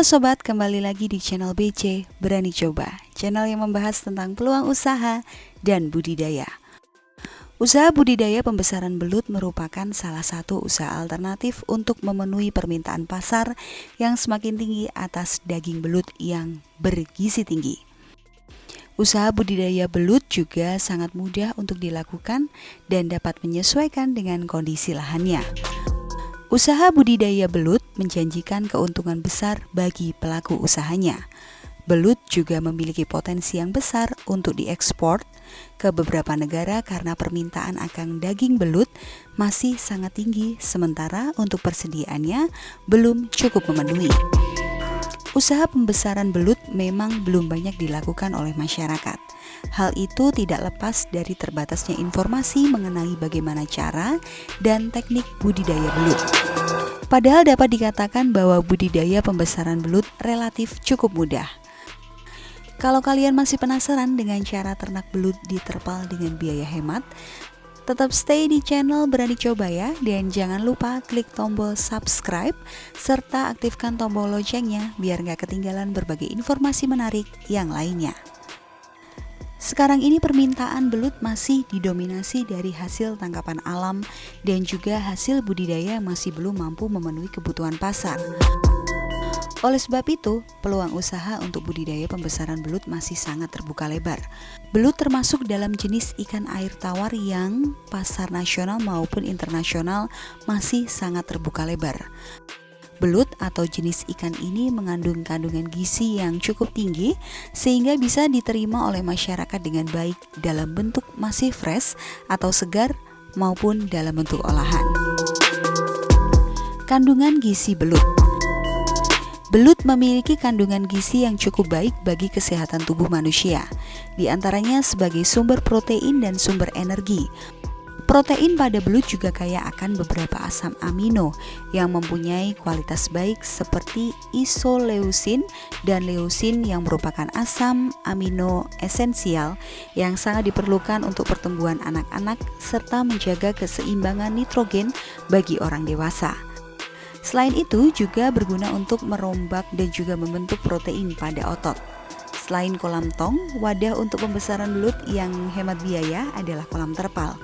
Halo sobat, kembali lagi di channel BC Berani Coba, channel yang membahas tentang peluang usaha dan budidaya. Usaha budidaya pembesaran belut merupakan salah satu usaha alternatif untuk memenuhi permintaan pasar yang semakin tinggi atas daging belut yang bergizi tinggi. Usaha budidaya belut juga sangat mudah untuk dilakukan dan dapat menyesuaikan dengan kondisi lahannya. Usaha budidaya belut menjanjikan keuntungan besar bagi pelaku usahanya. Belut juga memiliki potensi yang besar untuk diekspor ke beberapa negara karena permintaan akan daging belut masih sangat tinggi, sementara untuk persediaannya belum cukup memenuhi. Usaha pembesaran belut memang belum banyak dilakukan oleh masyarakat. Hal itu tidak lepas dari terbatasnya informasi mengenai bagaimana cara dan teknik budidaya belut. Padahal dapat dikatakan bahwa budidaya pembesaran belut relatif cukup mudah. Kalau kalian masih penasaran dengan cara ternak belut di terpal dengan biaya hemat, tetap stay di channel Berani Coba ya, dan jangan lupa klik tombol subscribe serta aktifkan tombol loncengnya biar gak ketinggalan berbagai informasi menarik yang lainnya. Sekarang ini permintaan belut masih didominasi dari hasil tangkapan alam dan juga hasil budidaya masih belum mampu memenuhi kebutuhan pasar. Oleh sebab itu, peluang usaha untuk budidaya pembesaran belut masih sangat terbuka lebar. Belut termasuk dalam jenis ikan air tawar yang pasar nasional maupun internasional masih sangat terbuka lebar. Belut atau jenis ikan ini mengandung kandungan gizi yang cukup tinggi sehingga bisa diterima oleh masyarakat dengan baik dalam bentuk masih fresh atau segar maupun dalam bentuk olahan. Kandungan gizi belut. Belut memiliki kandungan gizi yang cukup baik bagi kesehatan tubuh manusia, di antaranya sebagai sumber protein dan sumber energi. Protein pada belut juga kaya akan beberapa asam amino yang mempunyai kualitas baik seperti isoleusin dan leusin yang merupakan asam amino esensial yang sangat diperlukan untuk pertumbuhan anak-anak serta menjaga keseimbangan nitrogen bagi orang dewasa. Selain itu juga berguna untuk merombak dan juga membentuk protein pada otot. Selain kolam tong, wadah untuk pembesaran belut yang hemat biaya adalah kolam terpal.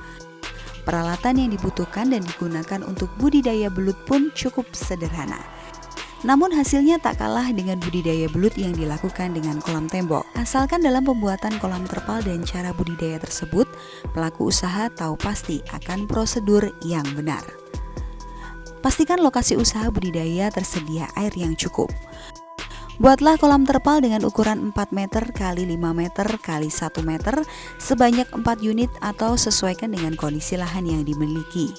Peralatan yang dibutuhkan dan digunakan untuk budidaya belut pun cukup sederhana. Namun hasilnya tak kalah dengan budidaya belut yang dilakukan dengan kolam tembok. Asalkan dalam pembuatan kolam terpal dan cara budidaya tersebut, pelaku usaha tahu pasti akan prosedur yang benar. Pastikan lokasi usaha budidaya tersedia air yang cukup. Buatlah kolam terpal dengan ukuran 4 meter x 5 meter x 1 meter sebanyak 4 unit atau sesuaikan dengan kondisi lahan yang dimiliki.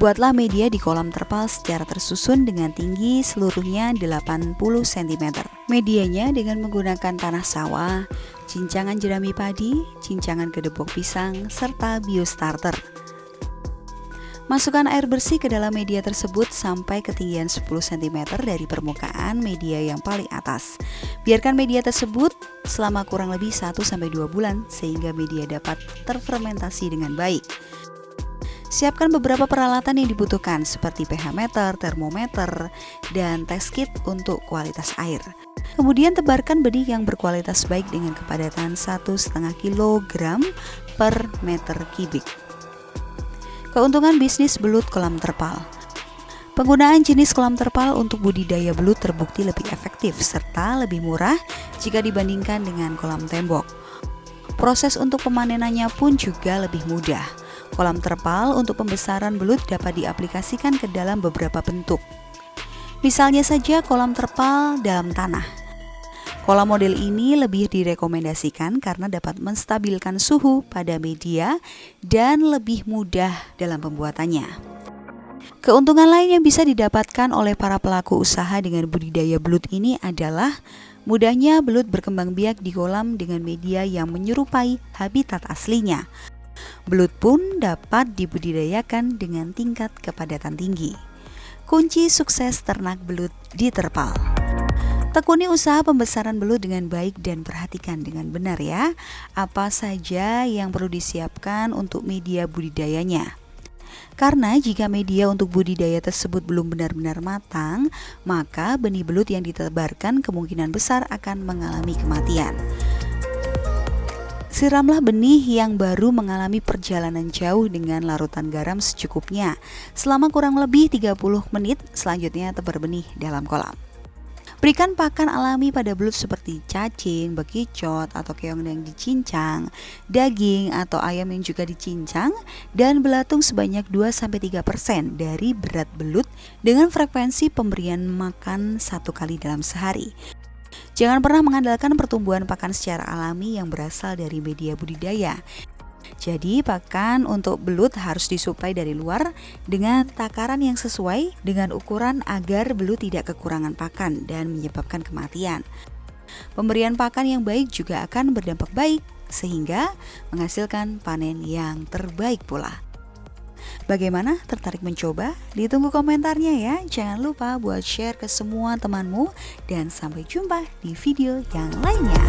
Buatlah media di kolam terpal secara tersusun dengan tinggi seluruhnya 80 cm. Medianya dengan menggunakan tanah sawah, cincangan jerami padi, cincangan kedepok pisang, serta biostarter. Masukkan air bersih ke dalam media tersebut sampai ketinggian 10 cm dari permukaan media yang paling atas. Biarkan media tersebut selama kurang lebih 1-2 bulan sehingga media dapat terfermentasi dengan baik. Siapkan beberapa peralatan yang dibutuhkan seperti pH meter, termometer, dan test kit untuk kualitas air. Kemudian tebarkan benih yang berkualitas baik dengan kepadatan 1,5 kg per meter kubik. Keuntungan bisnis belut kolam terpal. Penggunaan jenis kolam terpal untuk budidaya belut terbukti lebih efektif serta lebih murah jika dibandingkan dengan kolam tembok. Proses untuk pemanenannya pun juga lebih mudah. Kolam terpal untuk pembesaran belut dapat diaplikasikan ke dalam beberapa bentuk. Misalnya saja kolam terpal dalam tanah. Kolam model ini lebih direkomendasikan karena dapat menstabilkan suhu pada media dan lebih mudah dalam pembuatannya. Keuntungan lain yang bisa didapatkan oleh para pelaku usaha dengan budidaya belut ini adalah mudahnya belut berkembang biak di kolam dengan media yang menyerupai habitat aslinya. Belut pun dapat dibudidayakan dengan tingkat kepadatan tinggi. Kunci sukses ternak belut di terpal. Tekuni usaha pembesaran belut dengan baik dan perhatikan dengan benar ya, apa saja yang perlu disiapkan untuk media budidayanya. Karena jika media untuk budidaya tersebut belum benar-benar matang, maka benih belut yang ditebarkan kemungkinan besar akan mengalami kematian. Siramlah benih yang baru mengalami perjalanan jauh dengan larutan garam secukupnya selama kurang lebih 30 menit, selanjutnya tebar benih dalam kolam. Berikan pakan alami pada belut seperti cacing, bekicot, atau keong yang dicincang, daging atau ayam yang juga dicincang, dan belatung sebanyak 2-3% dari berat belut dengan frekuensi pemberian makan 1 kali dalam sehari. Jangan pernah mengandalkan pertumbuhan pakan secara alami yang berasal dari media budidaya. Jadi pakan untuk belut harus disuplai dari luar dengan takaran yang sesuai dengan ukuran agar belut tidak kekurangan pakan dan menyebabkan kematian. Pemberian pakan yang baik juga akan berdampak baik sehingga menghasilkan panen yang terbaik pula. Bagaimana? Tertarik mencoba? Ditunggu komentarnya ya. Jangan lupa buat share ke semua temanmu dan sampai jumpa di video yang lainnya.